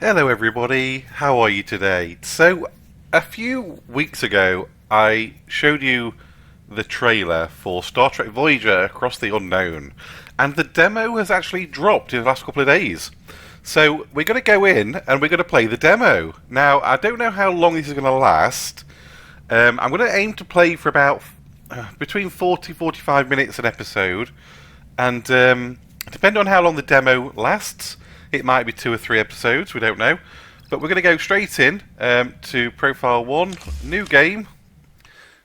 Hello everybody, how are you today? So, a few weeks ago I showed you the trailer for Star Trek Voyager Across the Unknown, and the demo has actually dropped in the last couple of days. So, we're going to go in and we're going to play the demo. Now, I don't know how long this is going to last. I'm going to aim to play for about between 40-45 minutes an episode, and depending on how long the demo lasts, it might be 2 or 3 episodes, we don't know. But we're going to go straight in to Profile 1, new game.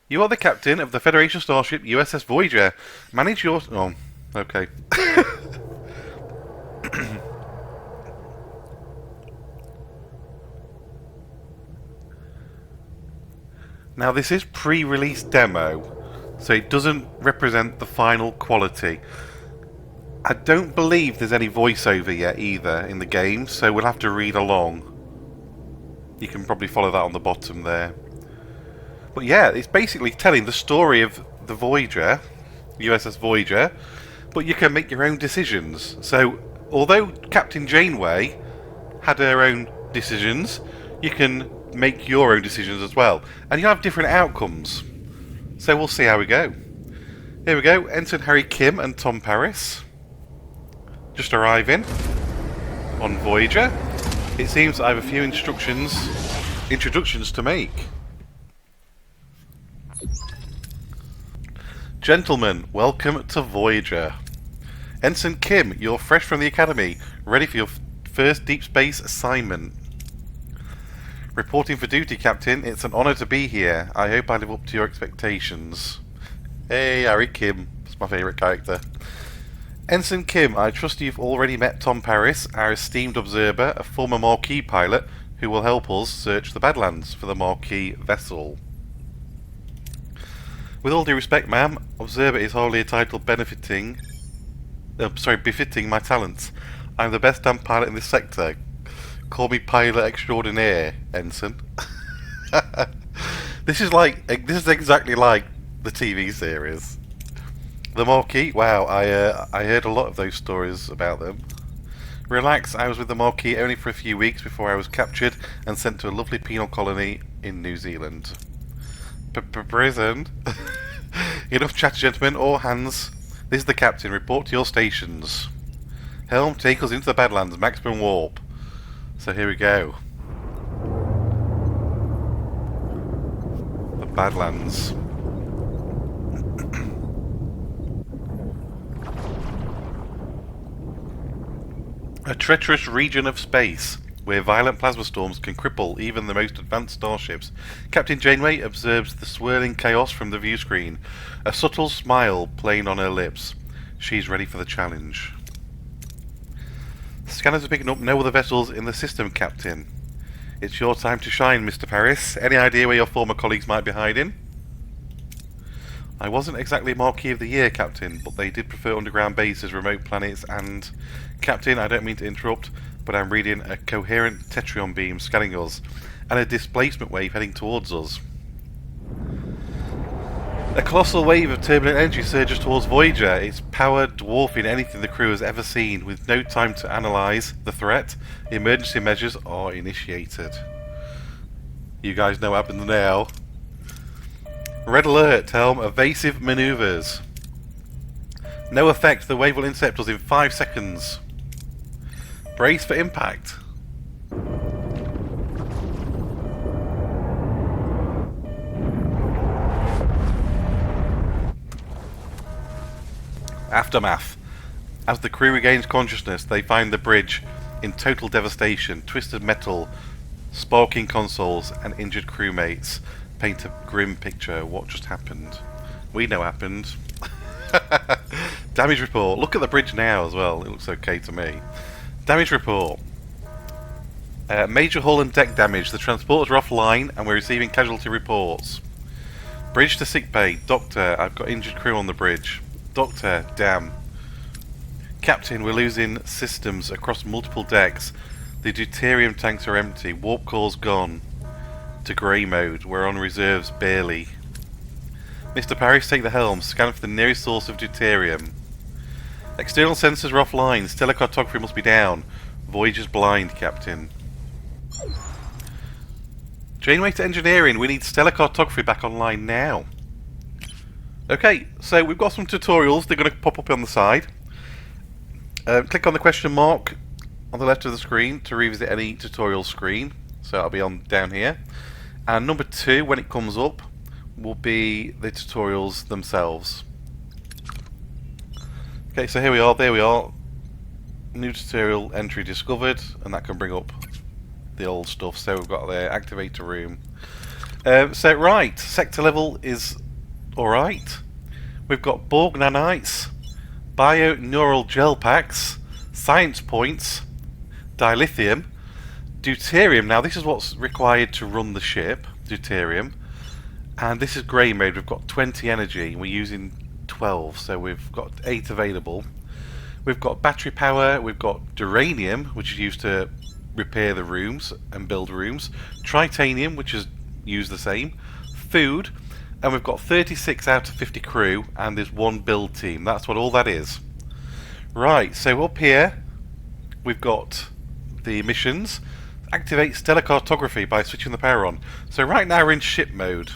You are the captain of the Federation starship USS Voyager. Manage your... Oh, okay. Now this is pre-release demo, so it doesn't represent the final quality. I don't believe there's any voiceover yet either in the game, so we'll have to read along. You can probably follow that on the bottom there. But yeah, it's basically telling the story of the Voyager, USS Voyager, but you can make your own decisions. So, although Captain Janeway had her own decisions, you can make your own decisions as well. And you'll have different outcomes. So we'll see how we go. Here we go, Ensign Harry Kim and Tom Paris. Just arriving on Voyager. It seems I have a few introductions to make. Gentlemen, welcome to Voyager. Ensign Kim, you're fresh from the academy, ready for your first deep space assignment. Reporting for duty, Captain. It's an honour to be here. I hope I live up to your expectations. Hey, Harry Kim. It's my favourite character. Ensign Kim, I trust you've already met Tom Paris, our esteemed observer, a former Marquis pilot, who will help us search the Badlands for the Marquis vessel. With all due respect, ma'am, observer is hardly a title befitting my talents. I'm the best damn pilot in this sector. Call me pilot extraordinaire, Ensign. This is exactly like the TV series. The Marquis? Wow, I heard a lot of those stories about them. Relax, I was with the Marquis only for a few weeks before I was captured and sent to a lovely penal colony in New Zealand. Prison? Enough chatter, gentlemen. All hands. This is the captain. Report to your stations. Helm, take us into the Badlands. Maximum warp. So here we go. The Badlands. A treacherous region of space, where violent plasma storms can cripple even the most advanced starships. Captain Janeway observes the swirling chaos from the view screen, a subtle smile playing on her lips. She's ready for the challenge. Scanners are picking up no other vessels in the system, Captain. It's your time to shine, Mr. Paris. Any idea where your former colleagues might be hiding? I wasn't exactly Marquis of the Year, Captain, but they did prefer underground bases, remote planets, and... Captain, I don't mean to interrupt, but I'm reading a coherent Tetrion beam scanning us, and a displacement wave heading towards us. A colossal wave of turbulent energy surges towards Voyager, its power dwarfing anything the crew has ever seen. With no time to analyse the threat, emergency measures are initiated. You guys know what happened now. Red alert, Helm, evasive manoeuvres. No effect, the wave will intercept us in 5 seconds. Brace for impact. Aftermath. As the crew regains consciousness, they find the bridge in total devastation. Twisted metal, sparking consoles, and injured crewmates paint a grim picture of what just happened. We know what happened. Damage report. Look at the bridge now as well. It looks okay to me. Damage report. Major hull and deck damage. The transporters are offline and we're receiving casualty reports. Bridge to sickbay. Doctor, I've got injured crew on the bridge. Doctor, damn. Captain, we're losing systems across multiple decks. The deuterium tanks are empty. Warp core's gone. To grey mode. We're on reserves barely. Mr. Paris, take the helm. Scan for the nearest source of deuterium. External sensors are offline. Stellar cartography must be down. Voyager's blind, Captain. Janeway to engineering. We need stellar cartography back online now. Okay, so we've got some tutorials. They're going to pop up on the side. Click on the question mark on the left of the screen to revisit any tutorial screen. So that'll be on down here. And number 2, when it comes up, will be the tutorials themselves. Okay, so here we are. There we are. New tutorial entry discovered, and that can bring up the old stuff. So we've got there, activate a room. So right, sector level is alright. We've got Borg nanites, bio-neural gel packs, science points, dilithium, deuterium. Now this is what's required to run the ship, deuterium. And this is grey mode. We've got 20 energy. We're using 12, so we've got 8 available. We've got battery power. We've got duranium, which is used to repair the rooms and build rooms. Tritanium, which is used the same. Food. And we've got 36 out of 50 crew, and there's 1 build team. That's what all that is. Right, so up here, we've got the missions. Activate stellar cartography by switching the power on. So right now we're in ship mode.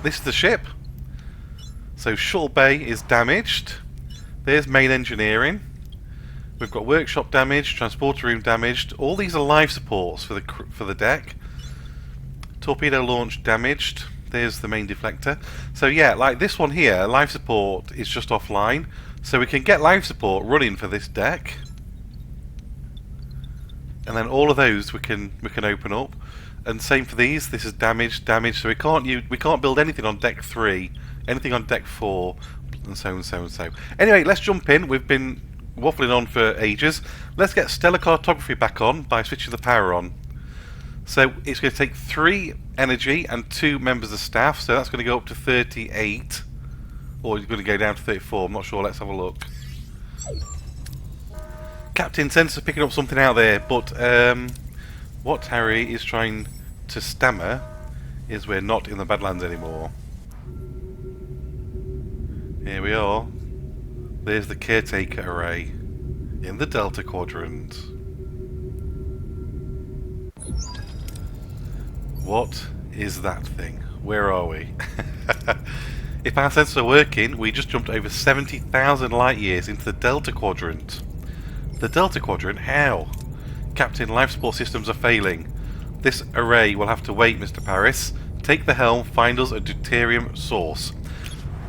This is the ship. So shuttle bay is damaged. There's main engineering. We've got workshop damaged, transporter room damaged. All these are life supports for the deck. Torpedo launch damaged. There's the main deflector. So yeah, like this one here, life support is just offline. So we can get life support running for this deck. And then all of those we can open up. And same for these. This is damaged. So we can't build anything on deck 3, anything on deck 4, and so and so and so. Anyway, let's jump in. We've been waffling on for ages. Let's get stellar cartography back on by switching the power on. So it's going to take 3 energy and 2 members of staff. So that's going to go up to 38, or it's going to go down to 34. I'm not sure. Let's have a look. Captain sensor picking up something out there, but what Harry is trying to stammer is we're not in the Badlands anymore. Here we are. There's the caretaker array in the Delta Quadrant. What is that thing? Where are we? If our sensors are working, we just jumped over 70,000 light years into the Delta Quadrant. The Delta Quadrant? How? Captain, life support systems are failing. This array will have to wait, Mr. Paris. Take the helm, find us a deuterium source.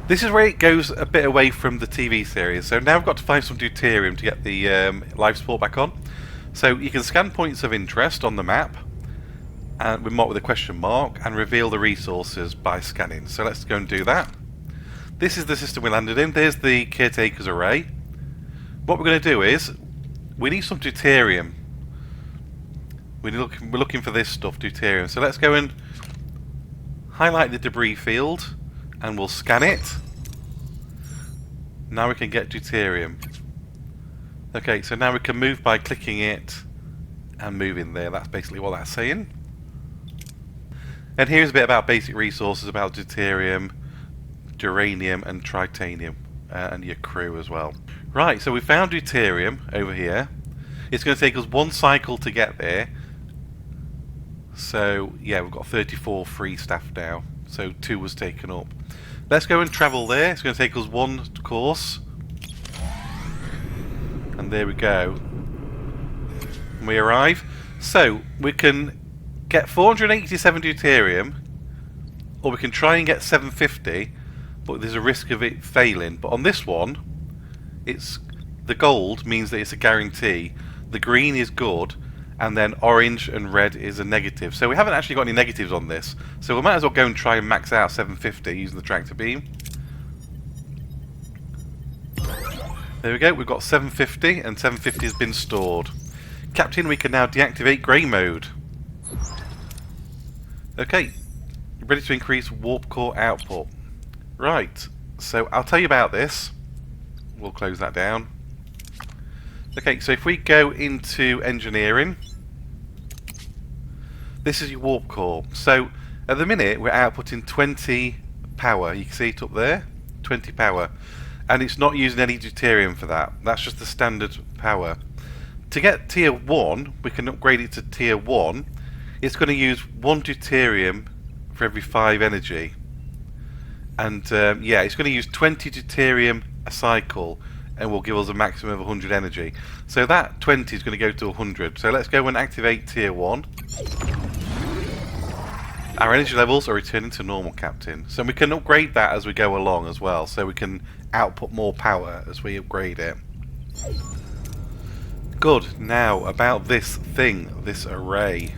This is where it goes a bit away from the TV series. So now we've got to find some deuterium to get the life support back on. So you can scan points of interest on the map, and with a question mark, and reveal the resources by scanning. So let's go and do that. This is the system we landed in. There's the caretaker's array. What we're going to do is, we need some deuterium. We're looking for this stuff, deuterium. So let's go and highlight the debris field, and we'll scan it. Now we can get deuterium. Okay, so now we can move by clicking it and moving there. That's basically what that's saying. And here's a bit about basic resources about deuterium, duranium, and tritanium, and your crew as well. Right, so we found deuterium over here. It's going to take us 1 cycle to get there. So yeah, we've got 34 free staff now. So 2 was taken up. Let's go and travel there. It's going to take us 1 course. And there we go. And we arrive. So we can get 487 deuterium, or we can try and get 750, but there's a risk of it failing. But on this one, it's the gold means that it's a guarantee. The green is good, and then orange and red is a negative. So we haven't actually got any negatives on this. So we might as well go and try and max out 750 using the tractor beam. There we go, we've got 750, and 750 has been stored. Captain, we can now deactivate grey mode. Okay, ready to increase warp core output. Right, so I'll tell you about this. We'll close that down. Okay, so if we go into engineering, this is your warp core. So at the minute we're outputting 20 power. You can see it up there, 20 power. And it's not using any deuterium for that. That's just the standard power. To get tier 1, we can upgrade it to tier 1, it's going to use 1 deuterium for every 5 energy. And yeah, it's going to use 20 deuterium a cycle and will give us a maximum of 100 energy. So that 20 is going to go to 100. So let's go and activate tier 1. Our energy levels are returning to normal, Captain. So we can upgrade that as we go along as well. So we can output more power as we upgrade it. Good. Now about this thing, this array.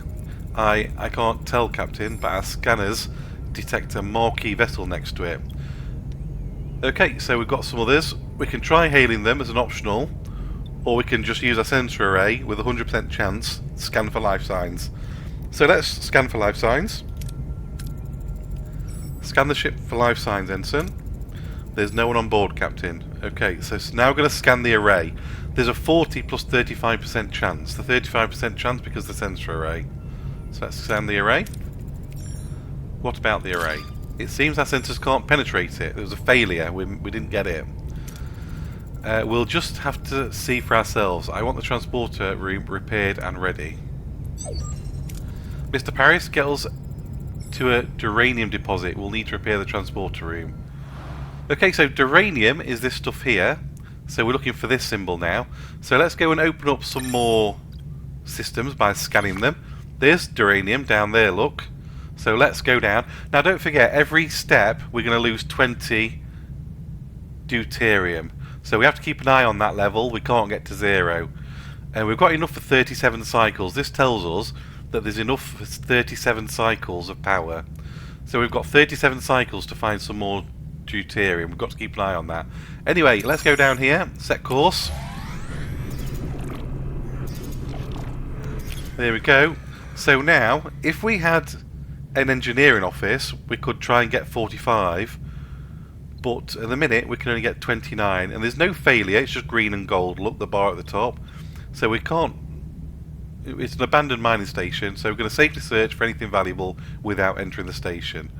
I can't tell, Captain, but our scanners detect a marquee vessel next to it. Okay, so we've got some others. We can try hailing them as an optional, or we can just use our sensor array with a 100% chance to scan for life signs. So let's scan for life signs. Scan the ship for life signs, Ensign. There's no one on board, Captain. Okay, so now we're going to scan the array. There's a 40 plus 35% chance. The 35% chance because of the sensor array. So let's scan the array. What about the array? It seems our sensors can't penetrate it. There was a failure. We didn't get it. We'll just have to see for ourselves. I want the transporter room repaired and ready. Mr. Paris, get us to a duranium deposit. We'll need to repair the transporter room. Okay, so duranium is this stuff here. So we're looking for this symbol now. So let's go and open up some more systems by scanning them. There's duranium down there, look. So let's go down. Now don't forget, every step we're going to lose 20 deuterium. So we have to keep an eye on that level. We can't get to 0. And we've got enough for 37 cycles. This tells us that there's enough for 37 cycles of power. So we've got 37 cycles to find some more deuterium. We've got to keep an eye on that. Anyway, let's go down here. Set course. There we go. So now, if we had an engineering office, we could try and get 45, but at the minute we can only get 29, and there's no failure, it's just green and gold. Look, the bar at the top. So we can't, it's an abandoned mining station, so we're going to safely search for anything valuable without entering the station.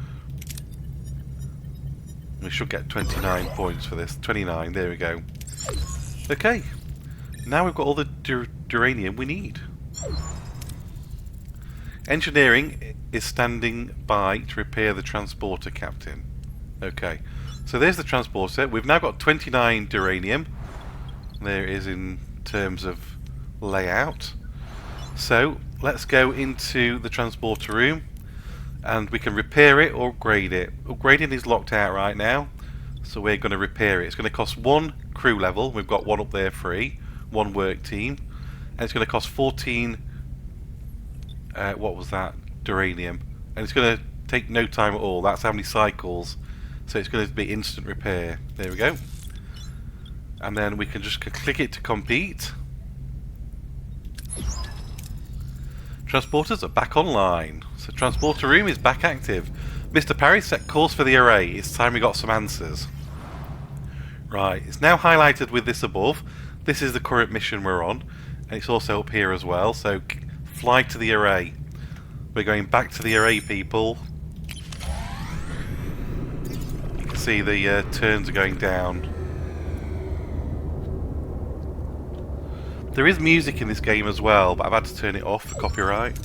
We should get 29 points for this. 29, there we go. Okay, now we've got all the duranium we need. Engineering is standing by to repair the transporter, Captain. Okay, so there's the transporter. We've now got 29 duranium. There it is in terms of layout. So let's go into the transporter room and we can repair it or upgrade it. Upgrading is locked out right now, so we're going to repair it. It's going to cost 1 crew level. We've got 1 up there free, 1 work team, and it's going to cost 14 what was that? Duranium. And it's going to take no time at all. That's how many cycles. So it's going to be instant repair. There we go. And then we can just click it to compete. Transporters are back online. So transporter room is back active. Mr. Parry, set course for the array. It's time we got some answers. Right, it's now highlighted with this above. This is the current mission we're on. And it's also up here as well. So fly to the array. We're going back to the array, people. You can see the turns are going down. There is music in this game as well, but I've had to turn it off for copyright.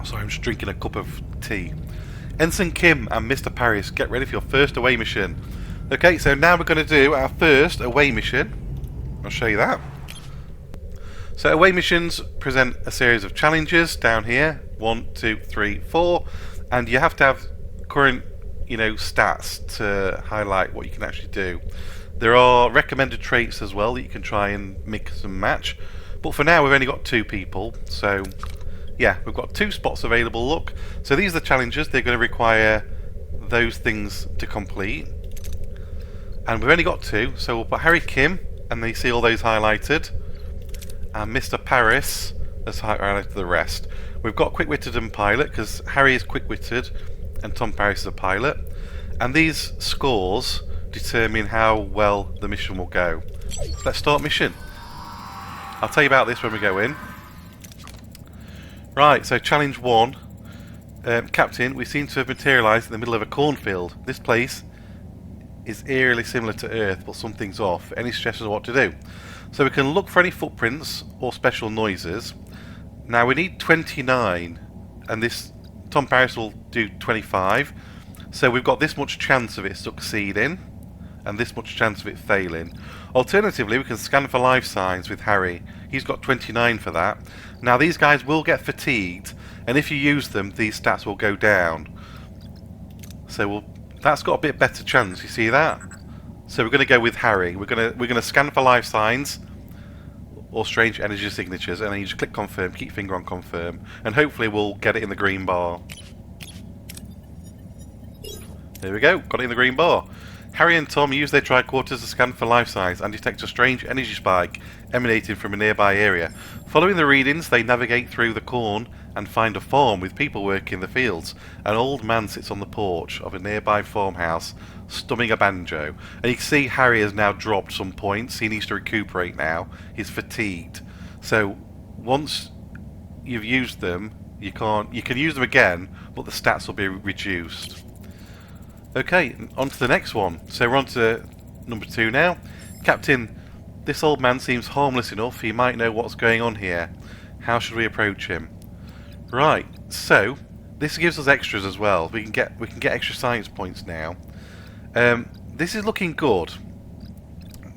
Sorry, I'm just drinking a cup of tea. Ensign Kim and Mr. Paris, get ready for your first away mission. Okay, so now we're going to do our first away mission. I'll show you that. So away missions present a series of challenges down here. 1, 2, 3, 4. And you have to have current, stats to highlight what you can actually do. There are recommended traits as well that you can try and mix and match. But for now we've only got 2 people. So yeah, we've got 2 spots available, look. So these are the challenges. They're going to require those things to complete. And we've only got 2. So we'll put Harry Kim, and then you see all those highlighted. And Mr. Paris has highlighted the rest. We've got quick-witted and pilot, because Harry is quick-witted and Tom Paris is a pilot. And these scores determine how well the mission will go. So let's start mission. I'll tell you about this when we go in. Right, so challenge 1. Captain, we seem to have materialised in the middle of a cornfield. This place is eerily similar to Earth, but something's off. Any suggestions on what to do? So we can look for any footprints or special noises. Now we need 29, and this Tom Paris will do 25. So we've got this much chance of it succeeding, and this much chance of it failing. Alternatively, we can scan for life signs with Harry. He's got 29 for that. Now these guys will get fatigued, and if you use them, these stats will go down. So that's got a bit better chance. You see that? So we're going to go with Harry. We're going to scan for life signs or strange energy signatures, and then you just click confirm, keep your finger on confirm, and hopefully we'll get it in the green bar. There we go, got it in the green bar. Harry and Tom use their tricorders to scan for life signs and detect a strange energy spike emanating from a nearby area. Following the readings, they navigate through the corn and find a farm with people working in the fields. An old man sits on the porch of a nearby farmhouse, strumming a banjo. And you can see Harry has now dropped some points. He needs to recuperate now. He's fatigued. So once you've used them, you can use them again, but the stats will be reduced. Okay, on to the next one. So we're on to number 2 now. Captain, this old man seems harmless enough. He might know what's going on here. How should we approach him? Right, so this gives us extras as well. We can get extra science points now. This is looking good.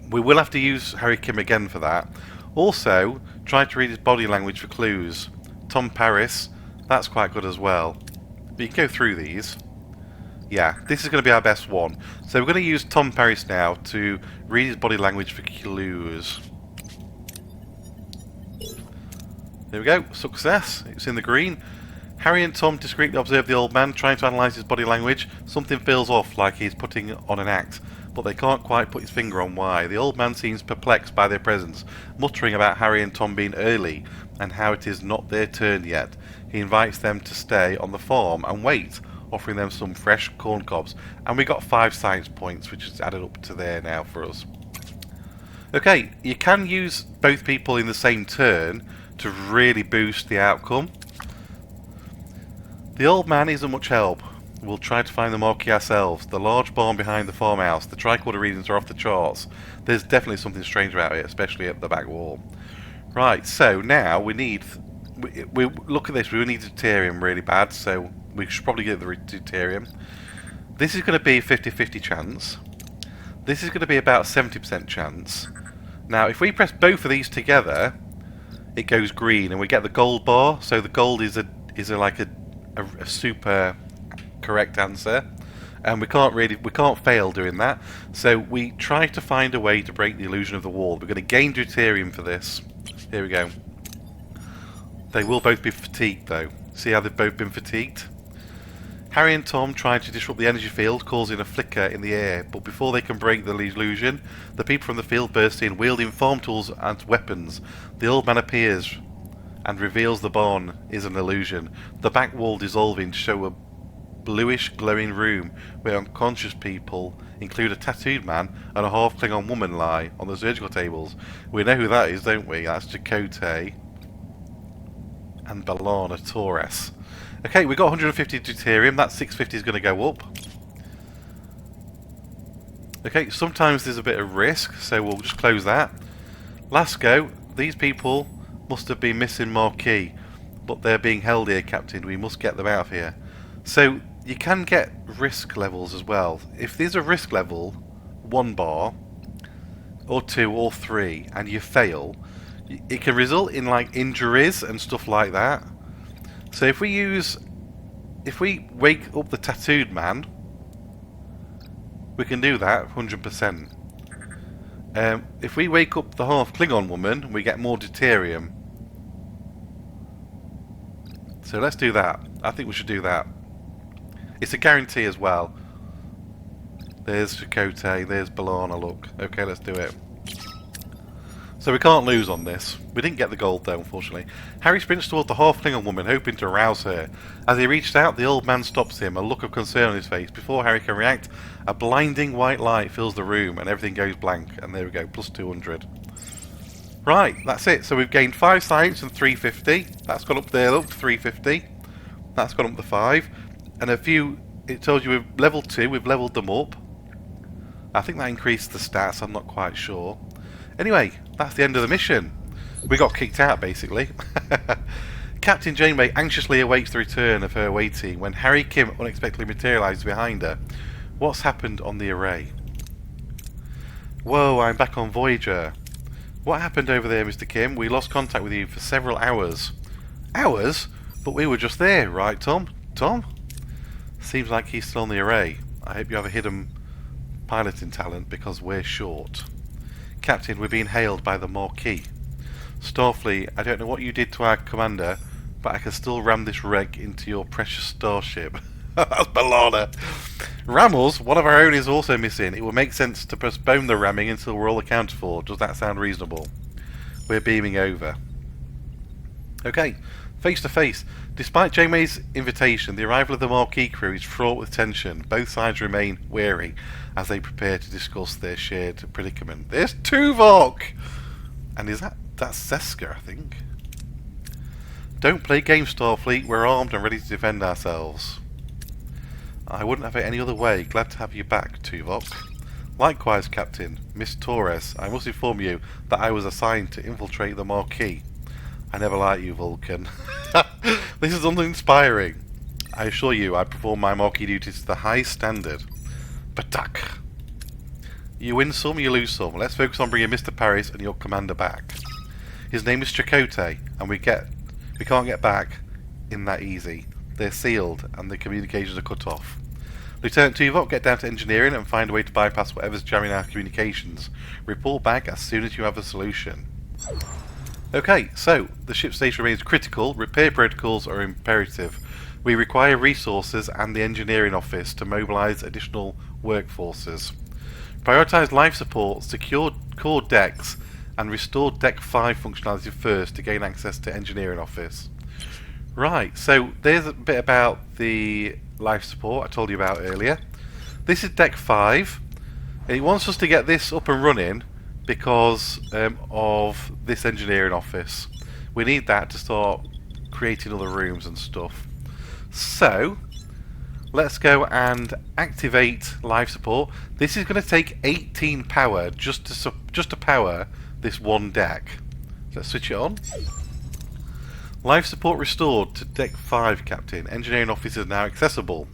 We will have to use Harry Kim again for that. Also, try to read his body language for clues. Tom Paris, that's quite good as well. But you can go through these. Yeah, this is going to be our best one. So we're going to use Tom Paris now to read his body language for clues. There we go, success. It's in the green. Harry and Tom discreetly observe the old man, trying to analyse his body language. Something feels off, like he's putting on an act, but they can't quite put his finger on why. The old man seems perplexed by their presence, muttering about Harry and Tom being early, and how it is not their turn yet. He invites them to stay on the farm and wait, offering them some fresh corn cobs. And we got 5 science points, which is added up to there now for us. Okay, you can use both people in the same turn to really boost the outcome. The old man isn't much help. We'll try to find the marquee ourselves. The large barn behind the farmhouse. The tricorder readings are off the charts. There's definitely something strange about it, especially at the back wall. Right, so now we need... We look at this, we need deuterium really bad, so we should probably get the deuterium. This is going to be a 50-50 chance. This is going to be about a 70% chance. Now, if we press both of these together, it goes green, and we get the gold bar. So the gold is like a super correct answer, and we can't fail doing that. So we try to find a way to break the illusion of the wall. We're going to gain deuterium for this. Here we go. They will both be fatigued though. See how they've both been fatigued? Harry and Tom try to disrupt the energy field, causing a flicker in the air, but before they can break the illusion, the people from the field burst in, wielding farm tools and weapons. The old man appears and reveals the barn is an illusion, the back wall dissolving to show a bluish glowing room where unconscious people, include a tattooed man and a half Klingon woman, lie on the surgical tables. We know who that is, don't we? That's Chakotay and B'Elanna Torres. Okay, we got 150 deuterium. That 650 is going to go up. Okay, sometimes there's a bit of risk, so we'll just close that. Last go. These people must have been missing marquee, but they're being held here, Captain. We must get them out of here. So you can get risk levels as well. If there's a risk level, 1 bar, or 2, or 3, and you fail, it can result in like injuries and stuff like that. So if we wake up the tattooed man, we can do that 100%. If we wake up the half Klingon woman, we get more deuterium. So let's do that. I think we should do that. It's a guarantee as well. There's Chakotay, there's B'Elanna, look. Okay, let's do it. So we can't lose on this. We didn't get the gold though, unfortunately. Harry sprints toward the half Klingon woman, hoping to arouse her. As he reached out, the old man stops him, a look of concern on his face. Before Harry can react, a blinding white light fills the room and everything goes blank. And there we go, plus 200. Right, that's it. So we've gained 5 science and 350. That's gone up there, look, 350. That's gone up to 5. And a few, it tells you we've level 2, we've leveled them up. I think that increased the stats, I'm not quite sure. Anyway, that's the end of the mission. We got kicked out, basically. Captain Janeway anxiously awaits the return of her away team when Harry Kim unexpectedly materialises behind her. What's happened on the array? Whoa, I'm back on Voyager. What happened over there, Mr. Kim? We lost contact with you for several hours. Hours? But we were just there, right, Tom? Tom? Seems like he's still on the array. I hope you have a hidden piloting talent because we're short. Captain, we're being hailed by the Marquis. Starfleet, I don't know what you did to our commander, but I can still ram this wreck into your precious starship. That's Balana. Rammels, one of our own is also missing. It will make sense to postpone the ramming until we're all accounted for. Does that sound reasonable? We're beaming over. Okay, face to face. Despite Janeway's invitation, the arrival of the Marquis crew is fraught with tension. Both sides remain wary as they prepare to discuss their shared predicament. There's Tuvok! And that's Seska, I think. Don't play games, Starfleet. We're armed and ready to defend ourselves. I wouldn't have it any other way. Glad to have you back, Tuvok. Likewise, Captain. Miss Torres, I must inform you that I was assigned to infiltrate the Marquis. I never liked you, Vulcan. This is uninspiring. I assure you, I perform my Marquis duties to the highest standard. Batak. You win some, you lose some. Let's focus on bringing Mr. Paris and your commander back. His name is Chakotay, and we can't get back in that easy. They're sealed, and the communications are cut off. Lieutenant Tuvok, get down to engineering and find a way to bypass whatever's jamming our communications. Report back as soon as you have a solution. Okay, so the ship station remains critical. Repair protocols are imperative. We require resources and the engineering office to mobilise additional workforces. Prioritise life support, secure core decks, and restore Deck 5 functionality first to gain access to engineering office. Right, so there's a bit about the life support I told you about earlier. This is Deck 5. It wants us to get this up and running because of this engineering office. We need that to start creating other rooms and stuff. So let's go and activate life support. This is going to take 18 power just to power this one deck. Let's switch it on. Life support restored to Deck 5, Captain. Engineering office is now accessible.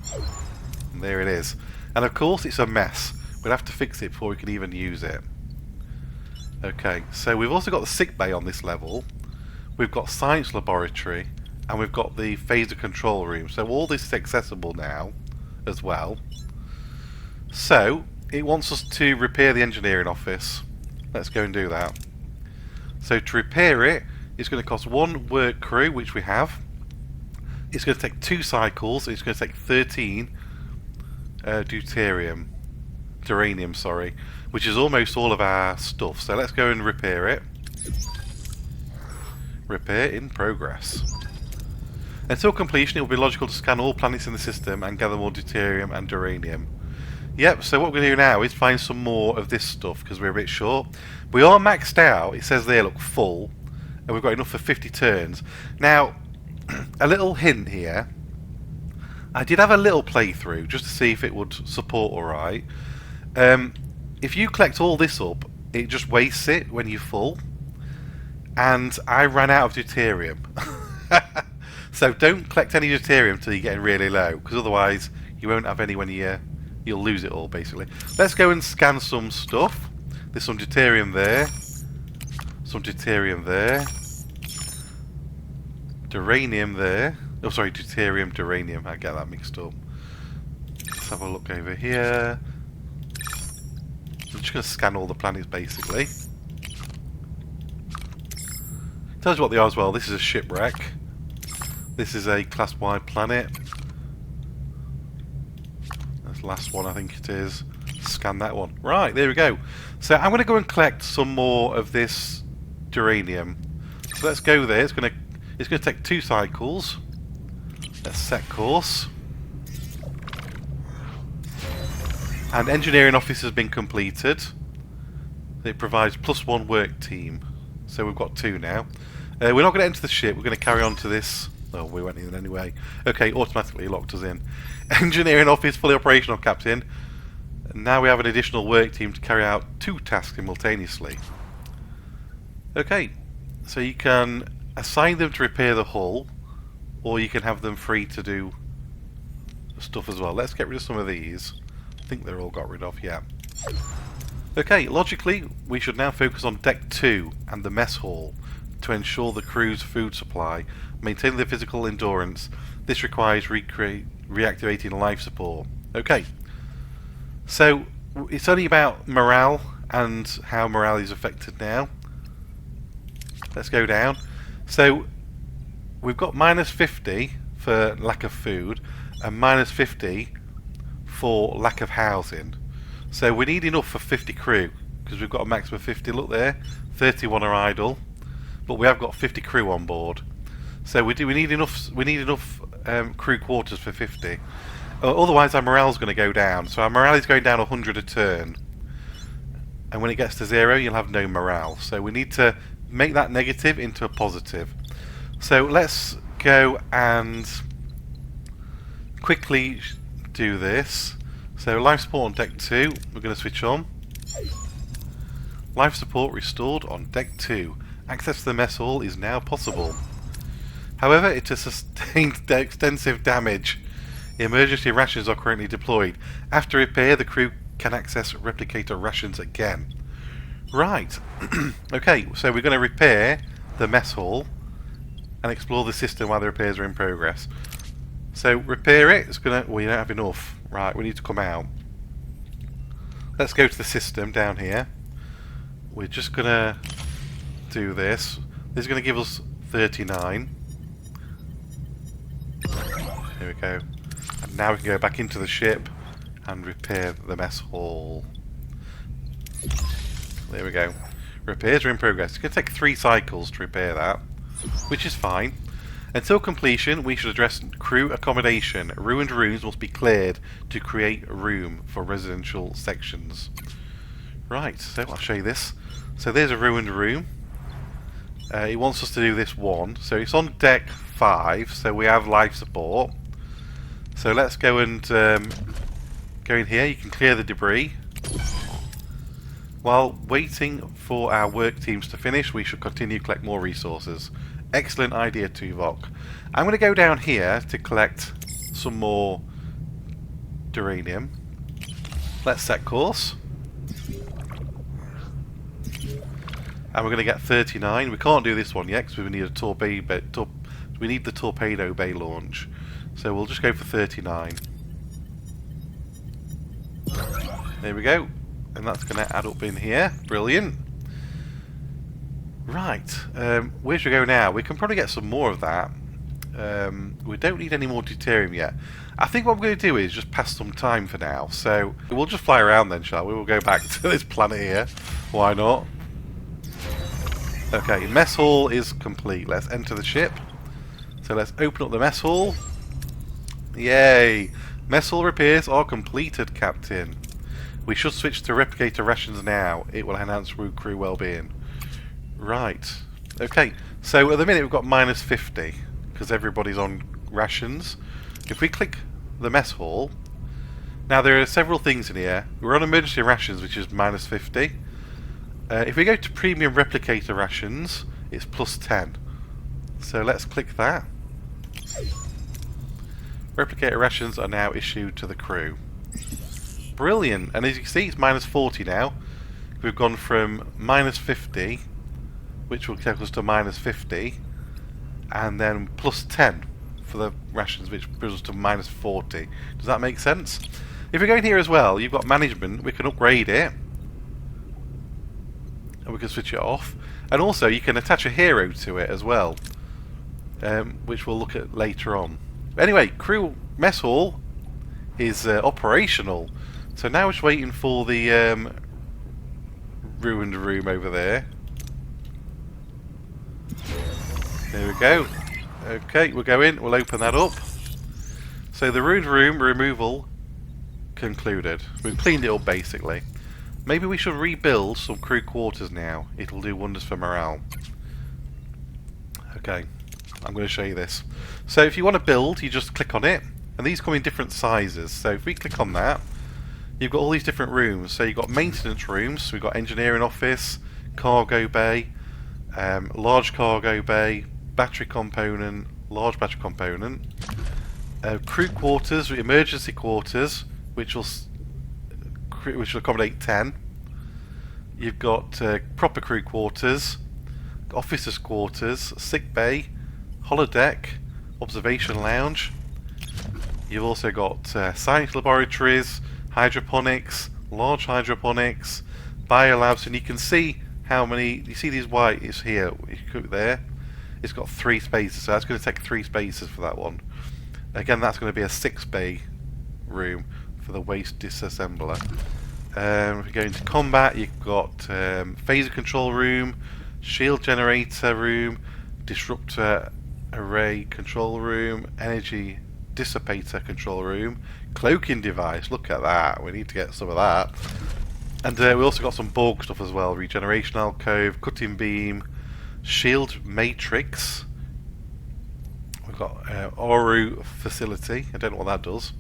And there it is. And of course it's a mess. We'll have to fix it before we can even use it. Okay, so we've also got the sick bay on this level. We've got science laboratory. And we've got the phaser control room. So all this is accessible now as well. So it wants us to repair the engineering office. Let's go and do that. So to repair it, it's going to cost 1 work crew, which we have. It's going to take 2 cycles. It's going to take 13 duranium, sorry, which is almost all of our stuff. So let's go and repair it. Repair in progress. Until completion, it will be logical to scan all planets in the system and gather more deuterium and duranium. Yep, so what we're going to do now is find some more of this stuff because we're a bit short. We are maxed out. It says there, look, full. And we've got enough for 50 turns. Now, a little hint here. I did have a little playthrough just to see if it would support alright. If you collect all this up, it just wastes it when you're full. And I ran out of deuterium. So don't collect any deuterium until you're getting really low, because otherwise you won't have any when you'll lose it all, basically. Let's go and scan some stuff. There's some deuterium there. Some deuterium there. Duranium there. Oh, sorry, deuterium, duranium. I get that mixed up. Let's have a look over here. I'm just going to scan all the planets, basically. Tells you what they are as well. This is a shipwreck. This is a class-wide planet. That's the last one, I think it is. Scan that one. Right, there we go. So I'm going to go and collect some more of this duranium. So let's go there. It's going to take 2 cycles. Let's set course. And engineering office has been completed. It provides +1 work team. So we've got 2 now. We're not going to enter the ship. We're going to carry on to this. Oh, we went in anyway. Okay, automatically locked us in. Engineering office fully operational, Captain. Now we have an additional work team to carry out 2 tasks simultaneously. Okay, so you can assign them to repair the hull, or you can have them free to do stuff as well. Let's get rid of some of these. I think they're all got rid of, yeah. Okay, logically, we should now focus on Deck 2 and the mess hall to ensure the crew's food supply, maintain their physical endurance. This requires reactivating life support. Okay, so it's only about morale and how morale is affected now. Let's go down. So we've got -50 for lack of food and -50 for lack of housing. So we need enough for 50 crew because we've got a maximum of 50. Look there, 31 are idle, but we have got 50 crew on board. So we need enough. We need enough crew quarters for 50. Otherwise, our morale's going to go down. So our morale is going down 100 a turn, and when it gets to 0, you'll have no morale. So we need to make that negative into a positive. So let's go and quickly do this. So life support on Deck 2, we're going to switch on. Life support restored on Deck 2. Access to the mess hall is now possible. However, it has sustained extensive damage. Emergency rations are currently deployed. After repair, the crew can access replicator rations again. Right. Okay, so we're going to repair the mess hall and explore the system while the repairs are in progress. So repair it. It's gonna. We don't have enough. Right, we need to come out. Let's go to the system down here. We're just gonna do this. This is gonna give us 39. Here we go. And now we can go back into the ship and repair the mess hall. There we go. Repairs are in progress. It's going to take 3 cycles to repair that, which is fine. Until completion, we should address crew accommodation. Ruined rooms must be cleared to create room for residential sections. Right, so I'll show you this. So there's a ruined room. It wants us to do this one. So it's on Deck 5, so we have life support. So let's go and go in here. You can clear the debris. While waiting for our work teams to finish, we should continue to collect more resources. Excellent idea, Tuvok. I'm going to go down here to collect some more duranium. Let's set course. And we're going to get 39. We can't do this one yet because we need a torpedo. We need the torpedo bay launch. So we'll just go for 39. There we go. And that's going to add up in here. Brilliant. Right. Where should we go now? We can probably get some more of that. We don't need any more deuterium yet. I think what we're going to do is just pass some time for now. So we'll just fly around then, shall we? We'll go back to this planet here. Why not? Okay, mess hall is complete. Let's enter the ship. So let's open up the mess hall. Yay! Mess hall repairs are completed, Captain. We should switch to replicator rations now. It will enhance crew well-being. Right. Okay, so at the minute we've got -50 because everybody's on rations. If we click the mess hall, now there are several things in here. We're on emergency rations, which is -50. If we go to premium replicator rations, it's +10. So let's click that. Replicator rations are now issued to the crew. Brilliant. And as you can see, it's -40 now. We've gone from -50, which will take us to -50, and then +10 for the rations, which brings us to -40. Does that make sense? If we go in here as well, you've got management. We can upgrade it. And we can switch it off. And also, you can attach a hero to it as well, which we'll look at later on. Anyway, crew mess hall is operational. So now we're just waiting for the ruined room over there. There we go. Okay, we'll go in. We'll open that up. So the ruined room removal concluded. We've cleaned it up basically. Maybe we should rebuild some crew quarters now. It'll do wonders for morale. Okay, I'm going to show you this. So if you want to build, you just click on it. And these come in different sizes. So if we click on that, you've got all these different rooms. So you've got maintenance rooms. We've got engineering office, cargo bay, large cargo bay, battery component, large battery component. Crew quarters, emergency quarters, which will accommodate 10. You've got proper crew quarters, officers' quarters, sick bay, holodeck, observation lounge. You've also got science laboratories, hydroponics, large hydroponics, biolabs, and you can see how many. You see these white is here. There, it's got 3 spaces, so that's going to take 3 spaces for that one. Again, that's going to be a 6-bay room for the waste disassembler. If we go into combat, you've got phaser control room, shield generator room, disruptor array control room, energy dissipator control room, cloaking device. Look at that. We need to get some of that. And we also got some Borg stuff as well. Regeneration alcove, cutting beam, shield matrix. We've got Oru facility. I don't know what that does.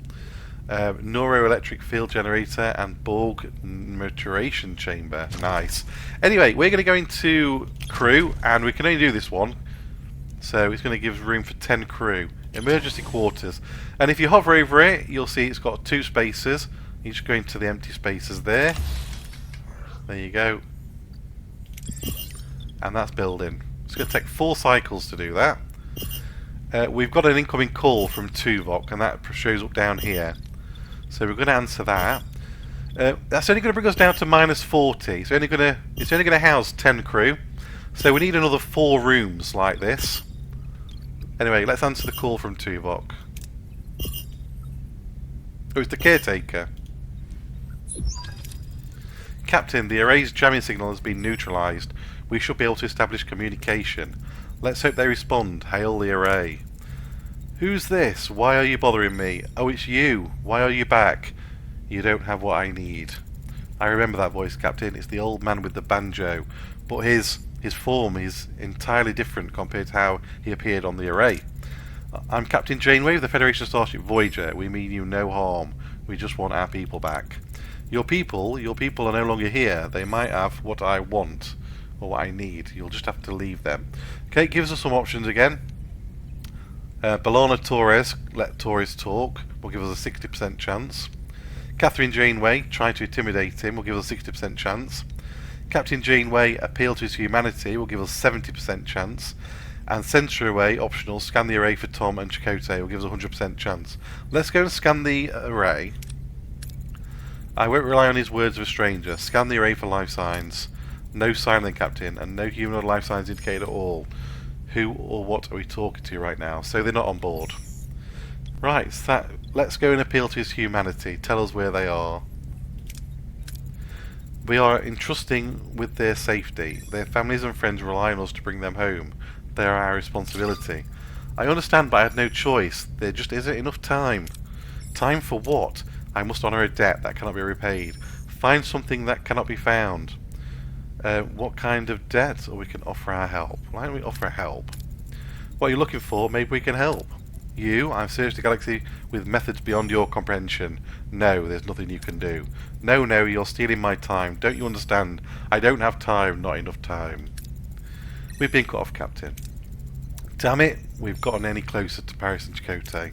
Neuroelectric field generator and Borg maturation chamber. Nice. Anyway, we're going to go into crew, and we can only do this one. So it's going to give room for 10 crew. Emergency quarters. And if you hover over it, you'll see it's got 2 spaces. You just go into the empty spaces there. There you go. And that's building. It's going to take 4 cycles to do that. We've got an incoming call from Tuvok, and that shows up down here. So we're going to answer that. That's only going to bring us down to -40. It's only going to house 10 crew. So we need another 4 rooms like this. Anyway, let's answer the call from Tuvok. Oh, it's the caretaker. Captain, the array's jamming signal has been neutralised. We should be able to establish communication. Let's hope they respond. Hail the array. Who's this? Why are you bothering me? Oh, it's you. Why are you back? You don't have what I need. I remember that voice, Captain. It's the old man with the banjo. But his form is entirely different compared to how he appeared on the array. I'm Captain Janeway of the Federation Starship Voyager. We mean you no harm. We just want our people back. Your people are no longer here. They might have what I want or what I need. You'll just have to leave them. Okay, gives us some options again. B'Elanna Torres, let Torres talk, will give us a 60% chance. Catherine Janeway, try to intimidate him, will give us a 60% chance. Captain Janeway, appeal to his humanity, will give us 70% chance. And Sensor Array, optional, scan the array for Tom and Chakotay, will give us a 100% chance. Let's go and scan the array. I won't rely on his words of a stranger. Scan the array for life signs. No sign then, Captain, and no human or life signs indicated at all. Who or what are we talking to right now? So they're not on board. Right, so let's go and appeal to his humanity. Tell us where they are. We are entrusting with their safety. Their families and friends rely on us to bring them home. They are our responsibility. I understand, but I had no choice. There just isn't enough time. Time for what? I must honour a debt that cannot be repaid. Find something that cannot be found. What kind of debt? Or we can offer our help. Why don't we offer help? What are you looking for? Maybe we can help. You? I've searched the galaxy with methods beyond your comprehension. No, there's nothing you can do. No, you're stealing my time. Don't you understand? I don't have time, not enough time. We've been cut off, Captain. Damn it, we've gotten any closer to Paris and Chakotay.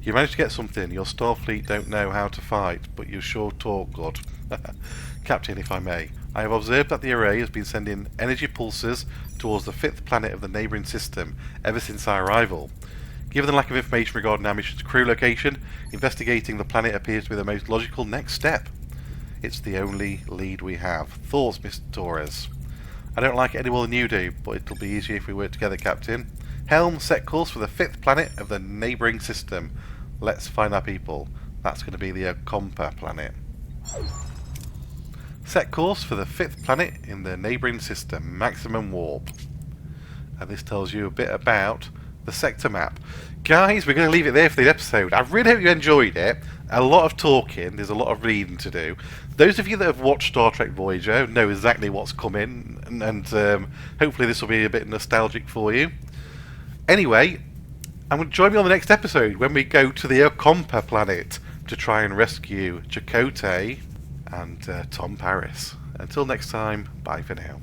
You managed to get something. Your Starfleet don't know how to fight, but you sure talk good. Captain, if I may, I have observed that the array has been sending energy pulses towards the 5th planet of the neighbouring system ever since our arrival. Given the lack of information regarding our mission's crew location, investigating the planet appears to be the most logical next step. It's the only lead we have. Thoughts, Mr. Torres? I don't like it any more than you do, but it'll be easier if we work together, Captain. Helm, set course for the 5th planet of the neighbouring system. Let's find our people. That's going to be the Compa planet. Set course for the 5th planet in the neighbouring system. Maximum warp. And this tells you a bit about the sector map. Guys, we're going to leave it there for the episode. I really hope you enjoyed it. A lot of talking. There's a lot of reading to do. Those of you that have watched Star Trek Voyager know exactly what's coming. And hopefully this will be a bit nostalgic for you. Anyway, join me on the next episode when we go to the Compa planet to try and rescue Chakotay and Tom Paris. Until next time, bye for now.